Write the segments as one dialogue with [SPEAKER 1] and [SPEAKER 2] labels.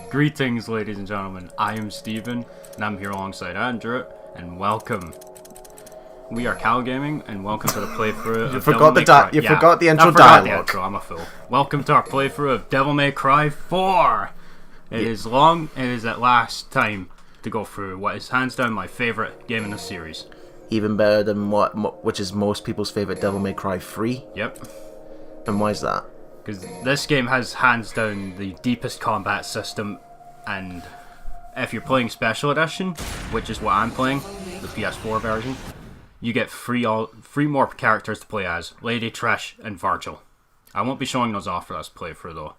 [SPEAKER 1] Greetings, ladies and gentlemen. I am Steven, and I'm here alongside Andrew, and welcome. We are Cal Gaming, and welcome to the playthrough of Devil May Cry.
[SPEAKER 2] You forgot the intro
[SPEAKER 1] I forgot
[SPEAKER 2] dialogue.
[SPEAKER 1] the intro, I'm a fool. Welcome to our playthrough of Devil May Cry 4. It is long, it is at last time to go through what is hands down my favourite game in the series.
[SPEAKER 2] Even better than which is most people's favourite Devil May Cry 3.
[SPEAKER 1] Yep.
[SPEAKER 2] And why is that?
[SPEAKER 1] Because this game has hands down the deepest combat system, and if you're playing Special Edition, which is what I'm playing, the PS4 version, you get three more characters to play as: Lady, Trish, and Virgil. I won't be showing those off for this playthrough though.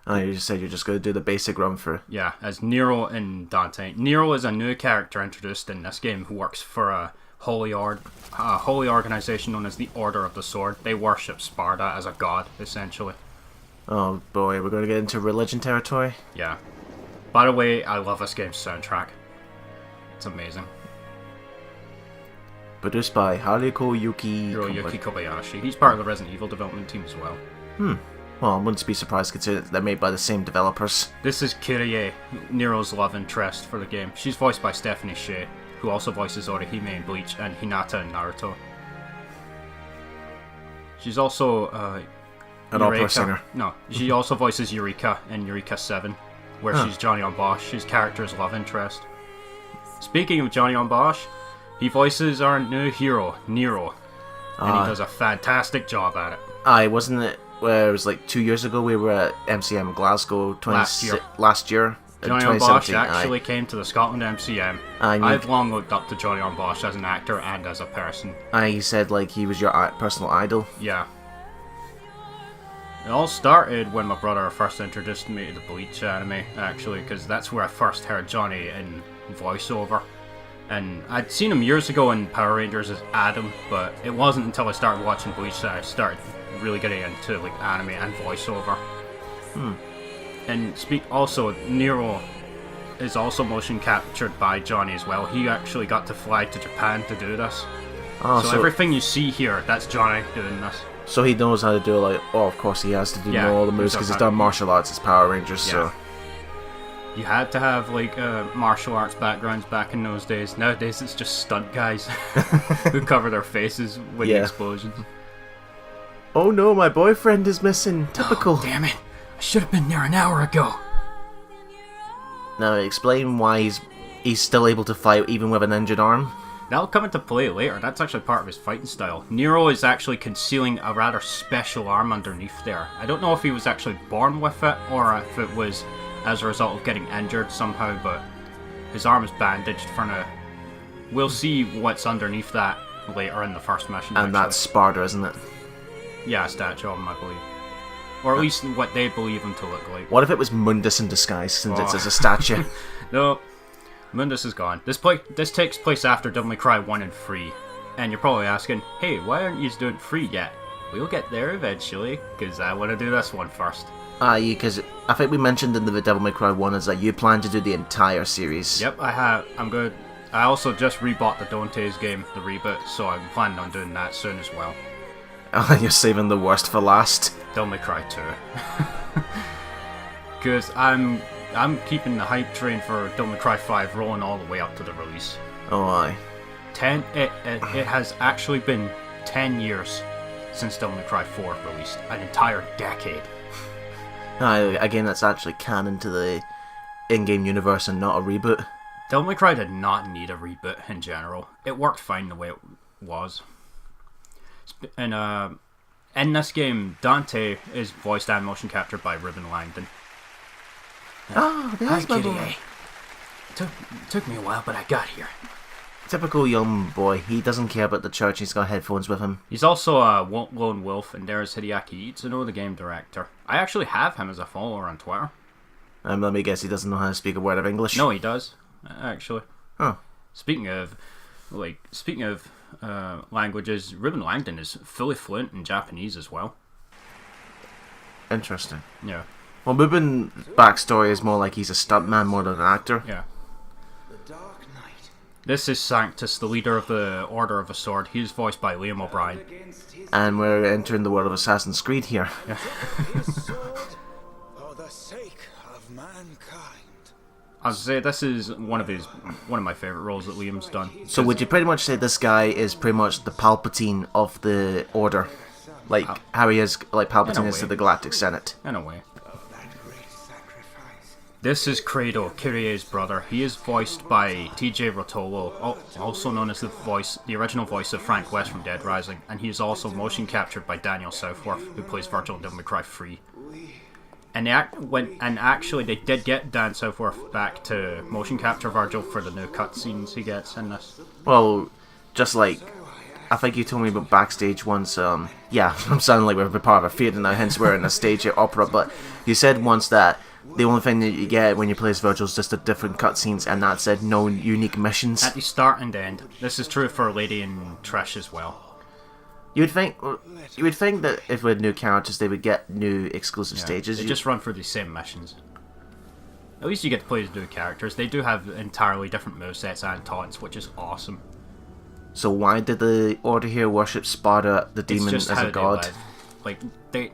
[SPEAKER 2] Oh, you just said you're just going to do the basic run through.
[SPEAKER 1] Yeah, as Nero and Dante. Nero is a new character introduced in this game who works for a holy organization known as the Order of the Sword. They worship Sparta as a god, essentially.
[SPEAKER 2] Oh boy, we're going to get into religion territory?
[SPEAKER 1] Yeah. By the way, I love this game's soundtrack. It's amazing.
[SPEAKER 2] Produced by Hiroyuki
[SPEAKER 1] Kobayashi. He's part of the Resident Evil development team as well.
[SPEAKER 2] Well, I wouldn't be surprised considering they're made by the same developers.
[SPEAKER 1] This is Kyrie, Nero's love interest for the game. She's voiced by Stephanie Sheh, who also voices Orihime in Bleach and Hinata in Naruto. She's also
[SPEAKER 2] an opera singer.
[SPEAKER 1] No, she also voices Eureka in Eureka 7, where she's Johnny on Bosch, his character's love interest. Speaking of Johnny on Bosch, he voices our new hero, Nero, and he does a fantastic job at it.
[SPEAKER 2] Wasn't it where it was like 2 years ago we were at MCM Glasgow last year?
[SPEAKER 1] Johnny on Bosch actually came to the Scotland MCM. I've long looked up to Johnny on Bosch as an actor and as a person.
[SPEAKER 2] He said like he was your personal idol.
[SPEAKER 1] Yeah. It all started when my brother first introduced me to the Bleach anime, actually, because that's where I first heard Johnny in voiceover. And I'd seen him years ago in Power Rangers as Adam, but it wasn't until I started watching Bleach that I started really getting into like anime and voiceover. And also, Nero is also motion captured by Johnny as well. He actually got to fly to Japan to do this. So everything you see here, that's Johnny doing this.
[SPEAKER 2] So he knows how to do of course he has to know all the moves because he's done martial arts as Power Rangers, so...
[SPEAKER 1] You had to have martial arts backgrounds back in those days. Nowadays it's just stunt guys who cover their faces with the explosions.
[SPEAKER 2] Oh no, my boyfriend is missing. Typical.
[SPEAKER 1] Oh, damn it. I should have been there an hour ago.
[SPEAKER 2] Now explain why he's still able to fight even with an injured arm.
[SPEAKER 1] That'll come into play later. That's actually part of his fighting style. Nero is actually concealing a rather special arm underneath there. I don't know if he was actually born with it or if it was as a result of getting injured somehow, but his arm is bandaged for now. We'll see what's underneath that later in the first mission.
[SPEAKER 2] And that's Sparta, isn't it?
[SPEAKER 1] Yeah, a statue of him, I believe. Or at least what they believe him to look like.
[SPEAKER 2] What if it was Mundus in disguise, since it's as a statue?
[SPEAKER 1] No, Mundus is gone. This takes place after Devil May Cry 1 and 3. And you're probably asking, hey, why aren't you doing 3 yet? We'll get there eventually, because I want to do this one first.
[SPEAKER 2] Because I think we mentioned in the Devil May Cry 1 is that you plan to do the entire series.
[SPEAKER 1] Yep, I have. I'm good. I also just rebought the Dante's game, the reboot, so I'm planning on doing that soon as well.
[SPEAKER 2] You're saving the worst for last.
[SPEAKER 1] Devil May Cry 2. Because I'm keeping the hype train for Devil May Cry 5 rolling all the way up to the release.
[SPEAKER 2] Oh, aye.
[SPEAKER 1] It has actually been 10 years since Devil May Cry 4 released. An entire decade.
[SPEAKER 2] Again, that's actually canon to the in-game universe and not a reboot.
[SPEAKER 1] Devil May Cry did not need a reboot in general. It worked fine the way it was. And in this game, Dante is voiced and motion captured by Ruben Langdon.
[SPEAKER 2] There's my boy.
[SPEAKER 1] Took me a while, but I got here.
[SPEAKER 2] Typical young boy. He doesn't care about the church. He's got headphones with him.
[SPEAKER 1] He's also a lone wolf, and there's Hideaki Itsuno, the game director. I actually have him as a follower on Twitter.
[SPEAKER 2] Let me guess, he doesn't know how to speak a word of English.
[SPEAKER 1] No, he does, actually.
[SPEAKER 2] Oh.
[SPEAKER 1] Speaking of languages, Ruben Langdon is fully fluent in Japanese as well.
[SPEAKER 2] Interesting.
[SPEAKER 1] Yeah.
[SPEAKER 2] Well, Ruben's backstory is more like he's a stuntman more than an actor.
[SPEAKER 1] Yeah. This is Sanctus, the leader of the Order of the Sword. He is voiced by Liam O'Brien.
[SPEAKER 2] And we're entering the world of Assassin's Creed here.
[SPEAKER 1] Yeah.
[SPEAKER 3] For the sake of mankind.
[SPEAKER 1] I'd say this is one of my favorite roles that Liam's done.
[SPEAKER 2] So would you pretty much say this guy is pretty much the Palpatine of the Order? Like how he is, like Palpatine is to the Galactic Senate.
[SPEAKER 1] In a way. This is Credo, Kyrie's brother. He is voiced by T.J. Rotolo, also known as the original voice of Frank West from Dead Rising, and he is also motion captured by Daniel Southworth, who plays Virgil in Devil May Cry 3. And actually, they did get Dan Southworth back to motion capture Virgil for the new cutscenes he gets in this.
[SPEAKER 2] Well, just like I think you told me about backstage once. Yeah, I'm sounding like we're part of a theatre now, hence we're in a stage opera. But you said once that the only thing that you get when you play as Virgil is just the different cutscenes, and that said no unique missions.
[SPEAKER 1] At the start and end. This is true for Lady and Trish as well.
[SPEAKER 2] You would think that if we had new characters, they would get new exclusive stages.
[SPEAKER 1] They just run through the same missions. At least you get to play as new characters. They do have entirely different movesets and taunts, which is awesome.
[SPEAKER 2] So why did the Order here worship Sparta, the demon,
[SPEAKER 1] as
[SPEAKER 2] a god?
[SPEAKER 1] They live. Like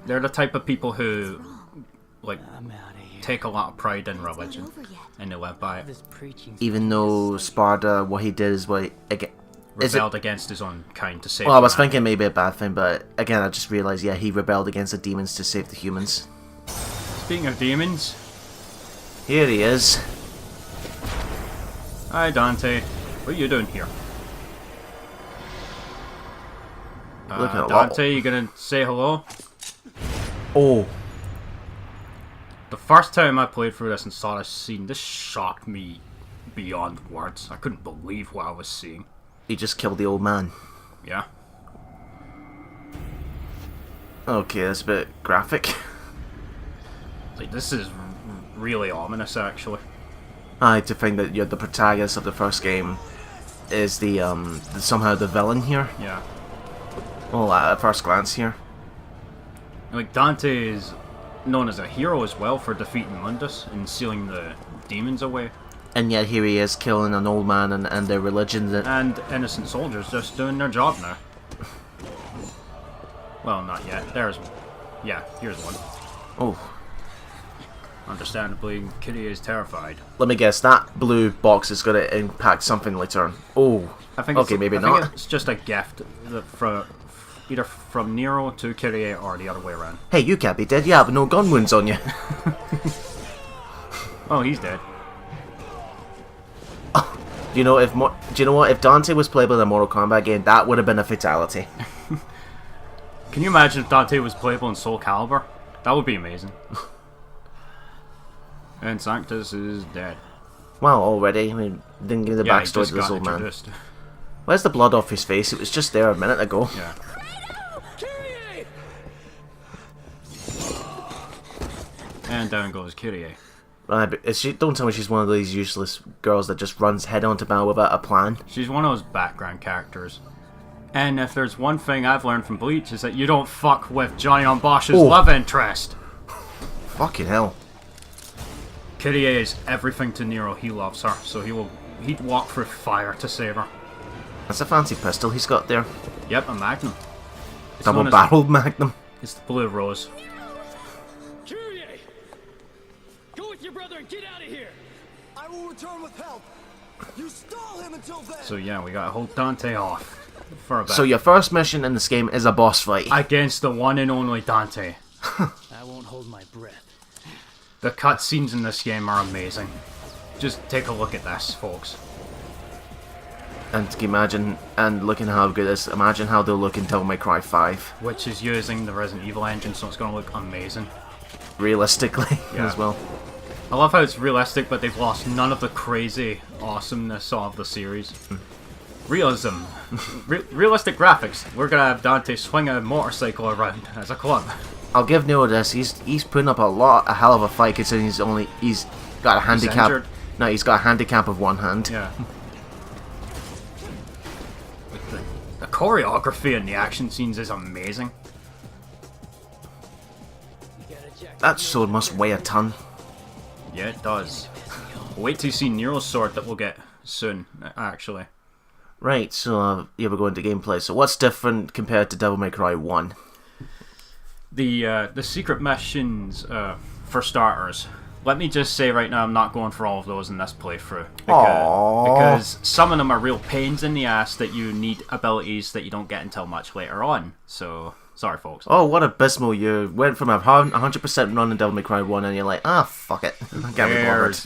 [SPEAKER 1] they're the type of people who like take a lot of pride in religion, and they live by it.
[SPEAKER 2] Even though Sparta, what he did is what again.
[SPEAKER 1] Rebelled against his own kind to save
[SPEAKER 2] Well, I was
[SPEAKER 1] humanity.
[SPEAKER 2] thinking maybe a bad thing, but again, I just realised, yeah, he rebelled against the demons to save the humans.
[SPEAKER 1] Speaking of demons,
[SPEAKER 2] here he is.
[SPEAKER 1] Hi, Dante. What are you doing here?
[SPEAKER 2] Looking at
[SPEAKER 1] Dante, you gonna say hello?
[SPEAKER 2] Oh.
[SPEAKER 1] The first time I played through this and saw this scene, this shocked me beyond words. I couldn't believe what I was seeing.
[SPEAKER 2] He just killed the old man.
[SPEAKER 1] Yeah.
[SPEAKER 2] Okay, that's a bit graphic.
[SPEAKER 1] Like, this is really ominous, actually.
[SPEAKER 2] I to think that you're the protagonist of the first game is the somehow the villain here.
[SPEAKER 1] Yeah.
[SPEAKER 2] Well, at first glance here.
[SPEAKER 1] Like, Dante is known as a hero as well for defeating Mundus and sealing the demons away.
[SPEAKER 2] And yet here he is killing an old man and their religion.
[SPEAKER 1] And innocent soldiers just doing their job now. Well, not yet. Here's one.
[SPEAKER 2] Oh.
[SPEAKER 1] Understandably, Kitty is terrified.
[SPEAKER 2] Let me guess, that blue box is going to impact something later on. Oh.
[SPEAKER 1] I think
[SPEAKER 2] okay, maybe not.
[SPEAKER 1] Think it's just a gift that either from Nero to Kyrie or the other way around.
[SPEAKER 2] Hey, you can't be dead. You have no gun wounds on you.
[SPEAKER 1] Oh, he's dead.
[SPEAKER 2] Do you know what? If Dante was playable in a Mortal Kombat game, that would have been a fatality.
[SPEAKER 1] Can you imagine if Dante was playable in Soul Calibur? That would be amazing. And Sanctus is dead.
[SPEAKER 2] Wow, already? I mean, didn't give the backstory to this old man. Where's the blood off his face? It was just there a minute ago.
[SPEAKER 1] Yeah. And down goes Kyrie.
[SPEAKER 2] Right, but don't tell me she's one of these useless girls that just runs head on to battle without a plan.
[SPEAKER 1] She's one of those background characters. And if there's one thing I've learned from Bleach is that you don't fuck with Johnny on Bosch's love interest.
[SPEAKER 2] Fucking hell.
[SPEAKER 1] Kyrie is everything to Nero. He loves her, so he'd walk through fire to save her.
[SPEAKER 2] That's a fancy pistol he's got there.
[SPEAKER 1] Yep, a Magnum.
[SPEAKER 2] Double-barreled Magnum.
[SPEAKER 1] It's the Blue Rose.
[SPEAKER 3] Go with your brother and get out of here. I will return with help. You stall him until then.
[SPEAKER 1] So yeah, we gotta hold Dante off for a bit.
[SPEAKER 2] So your first mission in this game is a boss fight
[SPEAKER 1] against the one and only Dante.
[SPEAKER 3] I won't hold my breath.
[SPEAKER 1] The cutscenes in this game are amazing. Just take a look at this, folks.
[SPEAKER 2] And can you imagine, and looking how good it is, imagine how they'll look in Devil May Cry 5.
[SPEAKER 1] Which is using the Resident Evil engine, so it's gonna look amazing.
[SPEAKER 2] Realistically,
[SPEAKER 1] yeah.
[SPEAKER 2] as well.
[SPEAKER 1] I love how it's realistic, but they've lost none of the crazy awesomeness of the series. Realism. Realistic graphics. We're gonna have Dante swing a motorcycle around as a club.
[SPEAKER 2] I'll give Nero this. He's putting up a hell of a fight considering he's got a handicap. No, he's got a handicap of one hand.
[SPEAKER 1] Yeah. The choreography in the action scenes is amazing.
[SPEAKER 2] That sword must weigh a ton.
[SPEAKER 1] Yeah, it does. Wait till you see Nero's sword that we'll get soon, actually.
[SPEAKER 2] Right, so yeah, we're going to gameplay. So what's different compared to Devil May Cry 1?
[SPEAKER 1] The secret missions, for starters, let me just say right now, I'm not going for all of those in this playthrough.
[SPEAKER 2] Aww.
[SPEAKER 1] Because some of them are real pains in the ass that you need abilities that you don't get until much later on. So, sorry folks.
[SPEAKER 2] Oh, what abysmal. You went from a 100% run in Devil May Cry 1 and you're like, fuck it. I can't be bothered.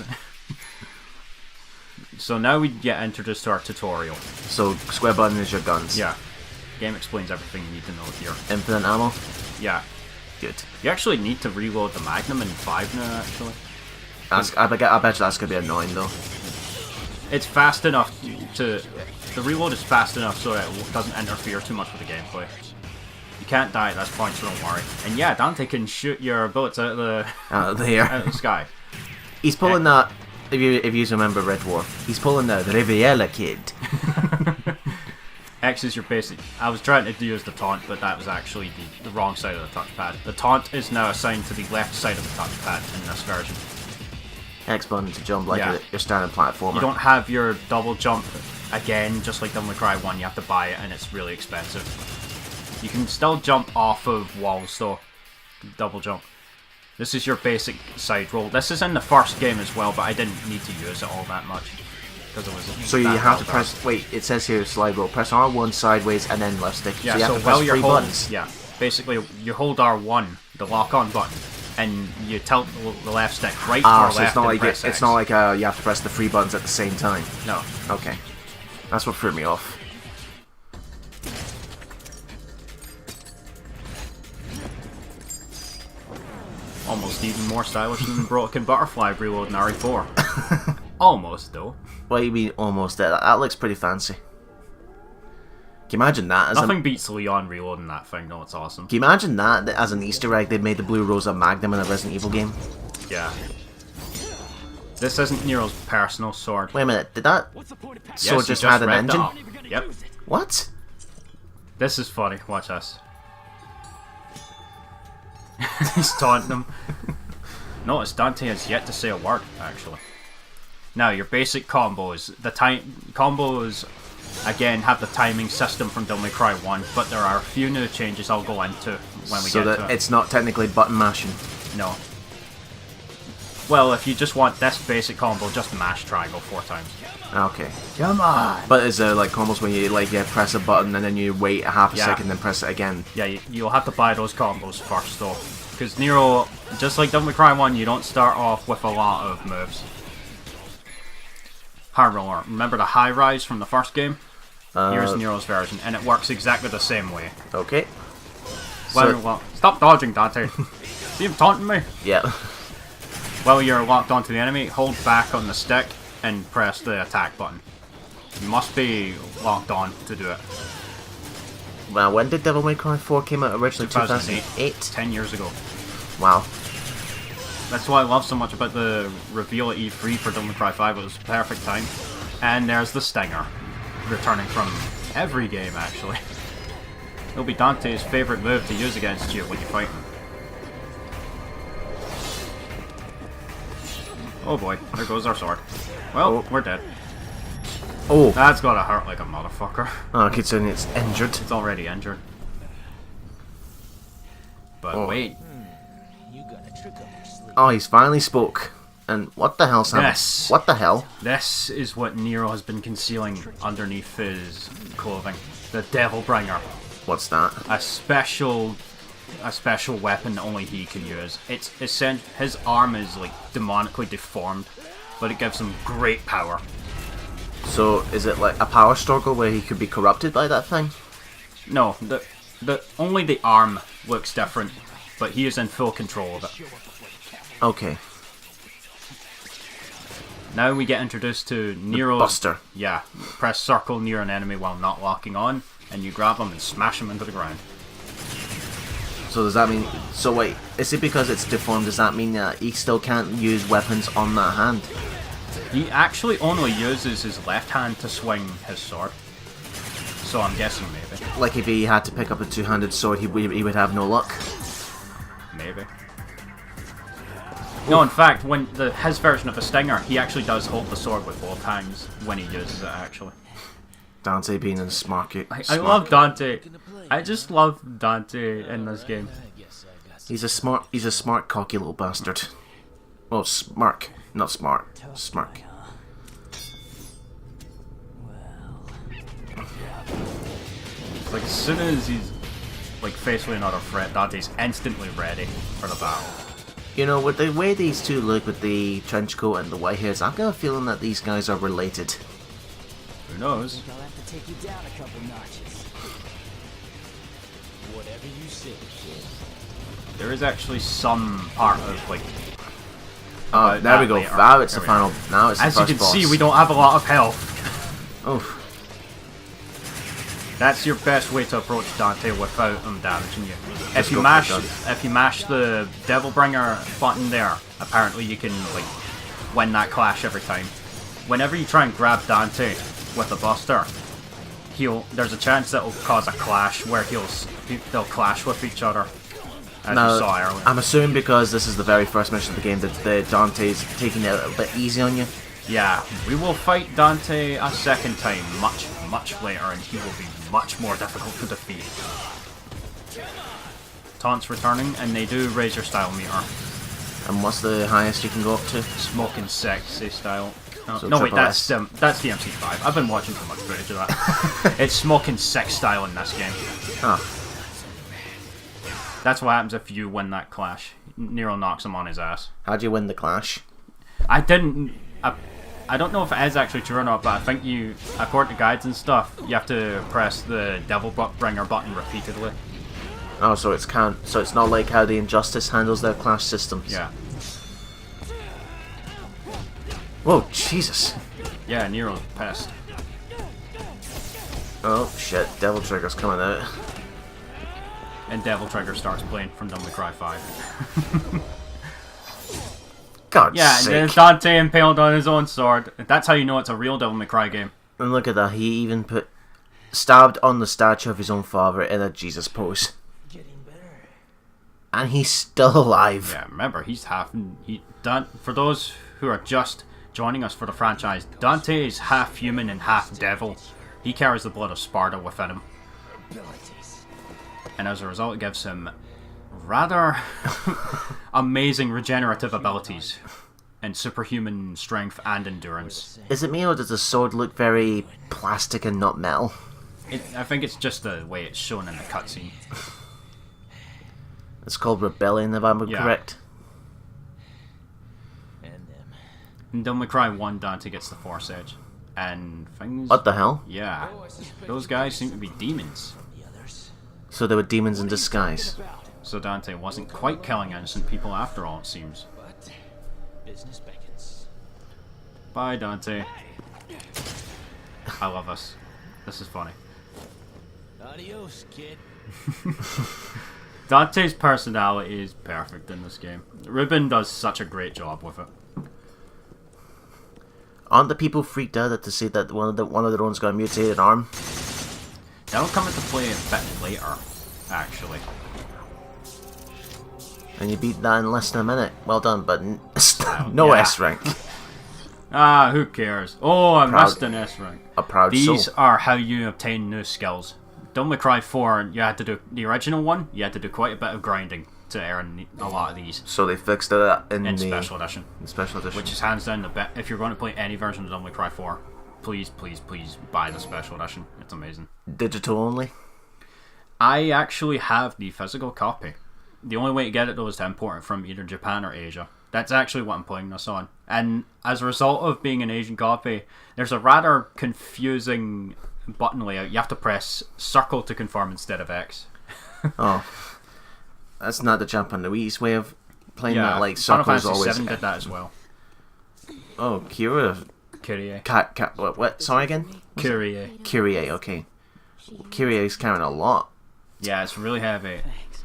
[SPEAKER 1] So now we get introduced to our tutorial.
[SPEAKER 2] So, square button is your guns.
[SPEAKER 1] Yeah. Game explains everything you need to know here.
[SPEAKER 2] Infinite ammo?
[SPEAKER 1] Yeah.
[SPEAKER 2] Good.
[SPEAKER 1] You actually need to reload the Magnum in 5 now, actually.
[SPEAKER 2] I bet you that's going to be annoying, though.
[SPEAKER 1] It's fast enough to... The reload is fast enough so that it doesn't interfere too much with the gameplay. You can't die at this point, so don't worry. And yeah, Dante can shoot your bullets out of the...
[SPEAKER 2] Out of the air.
[SPEAKER 1] Out of the sky.
[SPEAKER 2] He's pulling that... If you remember Red Dwarf, he's pulling the Riviera Kid.
[SPEAKER 1] X is your basic... I was trying to use the taunt, but that was actually the wrong side of the touchpad. The taunt is now assigned to the left side of the touchpad in this version.
[SPEAKER 2] X button to jump like
[SPEAKER 1] Yeah.
[SPEAKER 2] your standard platformer.
[SPEAKER 1] You don't have your double jump again, just like Devil May Cry 1. You have to buy it, and it's really expensive. You can still jump off of walls, though. Double jump. This is your basic side roll. This is in the first game as well, but I didn't need to use it all that much. Because it was
[SPEAKER 2] So you have to press... Wait, it says here slide roll. Press R1 sideways and then left stick.
[SPEAKER 1] Yeah,
[SPEAKER 2] so you have
[SPEAKER 1] so
[SPEAKER 2] to press
[SPEAKER 1] while you're
[SPEAKER 2] 3
[SPEAKER 1] holding...
[SPEAKER 2] buttons.
[SPEAKER 1] Yeah, basically you hold R1, the lock-on button, and you tilt the left stick right or
[SPEAKER 2] So
[SPEAKER 1] left
[SPEAKER 2] it's not
[SPEAKER 1] and
[SPEAKER 2] like
[SPEAKER 1] press
[SPEAKER 2] it's
[SPEAKER 1] X.
[SPEAKER 2] not like you have to press the 3 buttons at the same time.
[SPEAKER 1] No.
[SPEAKER 2] Okay, that's what threw me off.
[SPEAKER 1] Almost even more stylish than Broken Butterfly reload in RE4. Almost, though.
[SPEAKER 2] What do you mean almost there? That looks pretty fancy. Can you imagine that?
[SPEAKER 1] Nothing beats Leon reloading that thing, though. It's awesome.
[SPEAKER 2] Can you imagine that as an Easter egg? They made the Blue Rosa Magnum in a Resident Evil game.
[SPEAKER 1] Yeah. This isn't Nero's personal sword.
[SPEAKER 2] Wait a minute, did that sword
[SPEAKER 1] Yes,
[SPEAKER 2] just
[SPEAKER 1] you
[SPEAKER 2] had an
[SPEAKER 1] read
[SPEAKER 2] engine?
[SPEAKER 1] that. Yep.
[SPEAKER 2] What?
[SPEAKER 1] This is funny. Watch this. He's taunting him. Notice Dante has yet to say a word, actually. Now, your basic combos. The combos, again, have the timing system from Devil May Cry 1, but there are a few new changes I'll go into when we
[SPEAKER 2] So
[SPEAKER 1] get
[SPEAKER 2] that
[SPEAKER 1] to it.
[SPEAKER 2] it's not technically button mashing.
[SPEAKER 1] No. Well, if you just want this basic combo, just mash triangle 4 times.
[SPEAKER 2] Okay.
[SPEAKER 1] Come on!
[SPEAKER 2] But is there like combos where you press a button and then you wait a half a
[SPEAKER 1] Yeah.
[SPEAKER 2] second and then press it again?
[SPEAKER 1] Yeah, you'll have to buy those combos first, though. Because Nero, just like Devil May Cry 1, you don't start off with a lot of moves. Hard roller. Remember the high rise from the first game? Here's Nero's version, and it works exactly the same way.
[SPEAKER 2] Okay.
[SPEAKER 1] Well, stop dodging, Dante. See him taunting me?
[SPEAKER 2] Yeah.
[SPEAKER 1] While you're locked onto the enemy, hold back on the stick and press the attack button. You must be locked on to do it.
[SPEAKER 2] Well, when did Devil May Cry 4 came out originally?
[SPEAKER 1] 2008. 10 years ago.
[SPEAKER 2] Wow.
[SPEAKER 1] That's why I love so much about the reveal at E3 for Devil May Cry 5. It was the perfect time. And there's the Stinger, returning from every game, actually. It'll be Dante's favorite move to use against you when you fight him. Oh boy, there goes our sword. Well, we're dead.
[SPEAKER 2] Oh.
[SPEAKER 1] That's gotta hurt like a motherfucker.
[SPEAKER 2] Oh, considering it's injured.
[SPEAKER 1] It's already injured. But wait.
[SPEAKER 2] Oh, he's finally spoke. And what the hell, Sam?
[SPEAKER 1] Yes.
[SPEAKER 2] What the hell?
[SPEAKER 1] This is what Nero has been concealing underneath his clothing. The Devil Bringer.
[SPEAKER 2] What's that?
[SPEAKER 1] A special weapon only he can use. It's his arm is like demonically deformed, but it gives him great power.
[SPEAKER 2] So, is it like a power struggle where he could be corrupted by that thing?
[SPEAKER 1] No, the only the arm looks different, but he is in full control of it.
[SPEAKER 2] Okay.
[SPEAKER 1] Now we get introduced to Nero's...
[SPEAKER 2] Buster.
[SPEAKER 1] Yeah. Press circle near an enemy while not locking on, and you grab him and smash him into the ground.
[SPEAKER 2] So does that mean... So wait, is it because it's deformed, does that mean that he still can't use weapons on that hand?
[SPEAKER 1] He actually only uses his left hand to swing his sword. So I'm guessing maybe.
[SPEAKER 2] Like if he had to pick up a two-handed sword, he would have no luck?
[SPEAKER 1] Maybe. No, in fact, when his version of a Stinger, he actually does hold the sword with both hands when he uses it, actually.
[SPEAKER 2] Dante being a smart
[SPEAKER 1] I love Dante. I just love Dante in this game.
[SPEAKER 2] He's a smart, cocky little bastard. Oh, smirk. Not smart. Smirk.
[SPEAKER 1] It's like as soon as he's like faced with another threat, Dante's instantly ready for the battle.
[SPEAKER 2] You know, with the way these two look with the trench coat and the white hairs, I've got a feeling that these guys are related.
[SPEAKER 1] Who knows?
[SPEAKER 3] I'll have to take you down a couple notches. Whatever you say, kid.
[SPEAKER 1] There is actually some part of like.
[SPEAKER 2] Oh, there we go.
[SPEAKER 1] later.
[SPEAKER 2] Now it's the
[SPEAKER 1] There we
[SPEAKER 2] final. Now it's the
[SPEAKER 1] As you
[SPEAKER 2] first
[SPEAKER 1] can
[SPEAKER 2] boss.
[SPEAKER 1] see, we don't have a lot of health.
[SPEAKER 2] Oof.
[SPEAKER 1] That's your best way to approach Dante without him damaging you. If you
[SPEAKER 2] go for
[SPEAKER 1] mash,
[SPEAKER 2] the gun.
[SPEAKER 1] if you mash the Devilbringer button there, apparently you can like win that clash every time. Whenever you try and grab Dante with a Buster, there's a chance that will cause a clash where they'll clash with each other. As you saw earlier.
[SPEAKER 2] I'm assuming because this is the very first mission of the game that the Dante's taking it a little bit easy on you.
[SPEAKER 1] Yeah, we will fight Dante a second time, much later, and he will be much more difficult to defeat. Taunts returning, and they do raise your style meter.
[SPEAKER 2] And what's the highest you can go up to?
[SPEAKER 1] Smoking sexy style.
[SPEAKER 2] So
[SPEAKER 1] No, wait,
[SPEAKER 2] triple
[SPEAKER 1] that's
[SPEAKER 2] S.
[SPEAKER 1] the MC5. I've been watching too much footage of that. It's smoking sex style in this game.
[SPEAKER 2] Ah,
[SPEAKER 1] That's what happens if you win that clash. Nero knocks him on his ass.
[SPEAKER 2] how do you win the clash?
[SPEAKER 1] I don't know if it is actually true or not, but I think you, according to guides and stuff, you have to press the Devilbringer button repeatedly.
[SPEAKER 2] Oh, so it's not like how the Injustice handles their clash systems.
[SPEAKER 1] Yeah.
[SPEAKER 2] Whoa, Jesus.
[SPEAKER 1] Yeah, Nero's pissed.
[SPEAKER 2] Oh shit, Devil Trigger's coming out.
[SPEAKER 1] And Devil Trigger starts playing from Devil May Cry 5.
[SPEAKER 2] God's
[SPEAKER 1] Yeah, and
[SPEAKER 2] sake.
[SPEAKER 1] then Dante impaled on his own sword. That's how you know it's a real Devil May Cry game.
[SPEAKER 2] And look at that, he even stabbed on the statue of his own father in a Jesus pose.
[SPEAKER 3] Getting better.
[SPEAKER 2] And he's still alive.
[SPEAKER 1] Yeah, remember, for those who are just joining us for the franchise, Dante is half human and half devil. He carries the blood of Sparta within him.
[SPEAKER 3] Abilities.
[SPEAKER 1] And as a result, it gives him rather amazing regenerative abilities and superhuman strength and endurance.
[SPEAKER 2] Is it me or does the sword look very plastic and not metal?
[SPEAKER 1] I think it's just the way it's shown in the cutscene.
[SPEAKER 2] It's called Rebellion, if I'm
[SPEAKER 1] Yeah.
[SPEAKER 2] correct.
[SPEAKER 3] And them.
[SPEAKER 1] In Devil May Cry 1, Dante gets the Force Edge. And things...
[SPEAKER 2] What the hell?
[SPEAKER 1] Yeah. Those guys seem to be demons.
[SPEAKER 3] The others.
[SPEAKER 2] So they were demons in disguise.
[SPEAKER 1] So Dante wasn't quite killing innocent people after all, it seems.
[SPEAKER 3] But business beckons.
[SPEAKER 1] Bye, Dante. I love us. This is funny.
[SPEAKER 3] Adios, kid.
[SPEAKER 1] Dante's personality is perfect in this game. Ruben does such a great job with it.
[SPEAKER 2] Aren't the people freaked out to see that one of their own's got a mutated arm?
[SPEAKER 1] That'll come into play a bit later, actually.
[SPEAKER 2] And you beat that in less than a minute. Well done, but no
[SPEAKER 1] yeah.
[SPEAKER 2] S rank.
[SPEAKER 1] Ah, who cares? Oh, I
[SPEAKER 2] Proud-
[SPEAKER 1] missed an S rank.
[SPEAKER 2] A proud
[SPEAKER 1] These
[SPEAKER 2] soul.
[SPEAKER 1] are how you obtain new skills. Devil May Cry 4, you had to do the original one. You had to do quite a bit of grinding to earn a lot of these
[SPEAKER 2] So they fixed it in
[SPEAKER 1] in
[SPEAKER 2] the
[SPEAKER 1] special edition,
[SPEAKER 2] special edition.
[SPEAKER 1] which is hands down the best. If you're going to play any version of Devil May Cry 4, please buy the special edition. It's amazing.
[SPEAKER 2] digital only.
[SPEAKER 1] I actually have the physical copy. The only way to get it though is to import it from either Japan or Asia. That's actually what I'm playing this on. And as a result of being an Asian copy, there's a rather confusing button layout. You have to press circle to confirm instead of X.
[SPEAKER 2] Oh, that's not the jump on the Wii's way of playing
[SPEAKER 1] Yeah,
[SPEAKER 2] that. Like
[SPEAKER 1] Final
[SPEAKER 2] circles
[SPEAKER 1] Fantasy
[SPEAKER 2] always.
[SPEAKER 1] 7 did that as well.
[SPEAKER 2] Oh, Kira.
[SPEAKER 1] Kyrie.
[SPEAKER 2] What? Sorry again.
[SPEAKER 1] Kyrie.
[SPEAKER 2] Kyrie. Okay. Kyrie's carrying a lot.
[SPEAKER 1] Yeah, it's really heavy.
[SPEAKER 3] Thanks.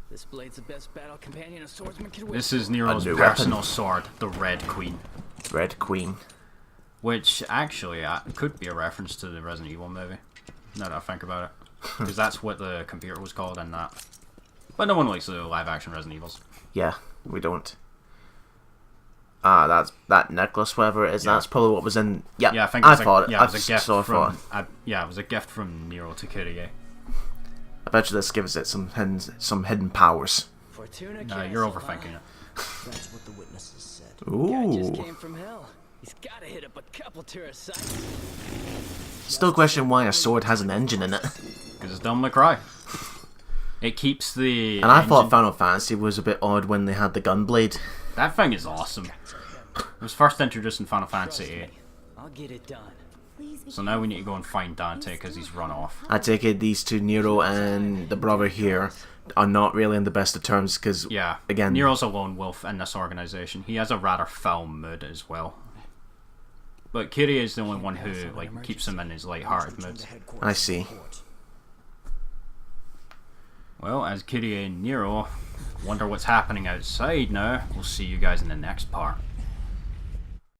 [SPEAKER 3] This blade's the best battle companion a swordsman can wish.
[SPEAKER 1] This is Nero's
[SPEAKER 2] new
[SPEAKER 1] personal
[SPEAKER 2] weapon.
[SPEAKER 1] sword, the Red Queen.
[SPEAKER 2] Red Queen.
[SPEAKER 1] Which actually could be a reference to the Resident Evil movie. Now that I think about it. Because that's what the computer was called in that. But no one likes the live action Resident Evils.
[SPEAKER 2] Yeah, we don't. That's that necklace, whatever it is.
[SPEAKER 1] Yeah.
[SPEAKER 2] That's probably what was in. Yeah,
[SPEAKER 1] Yeah, I think
[SPEAKER 2] I
[SPEAKER 1] it
[SPEAKER 2] thought it.
[SPEAKER 1] yeah, it was a gift
[SPEAKER 2] so I
[SPEAKER 1] from.
[SPEAKER 2] thought.
[SPEAKER 1] It was a gift from Nero to Kyrie.
[SPEAKER 2] I bet you this gives it some hidden powers.
[SPEAKER 3] Fortuna
[SPEAKER 1] No,
[SPEAKER 3] Castle,
[SPEAKER 1] you're overthinking it.
[SPEAKER 3] That's what the witnesses said.
[SPEAKER 2] Ooh.
[SPEAKER 3] Guy just came from hell. He's gotta hit up a couple tourist sites.
[SPEAKER 2] Still question why a sword has an engine in it.
[SPEAKER 1] Because it's Devil May Cry. It keeps the.
[SPEAKER 2] And I thought
[SPEAKER 1] engine-
[SPEAKER 2] Final Fantasy was a bit odd when they had the gunblade.
[SPEAKER 1] that thing is awesome. It was first introduced in Final Fantasy VIII.
[SPEAKER 3] I'll get it done.
[SPEAKER 1] So now we need to go and find Dante because he's run off.
[SPEAKER 2] I take it these two, Nero and the brother here, are not really in the best of terms because,
[SPEAKER 1] Yeah.
[SPEAKER 2] again,
[SPEAKER 1] Nero's a lone wolf in this organization. He has a rather foul mood as well. But Kyrie is the only one who like keeps him in his light-hearted moods.
[SPEAKER 2] I see.
[SPEAKER 1] Well, as Kyrie and Nero wonder what's happening outside now, we'll see you guys in the next part.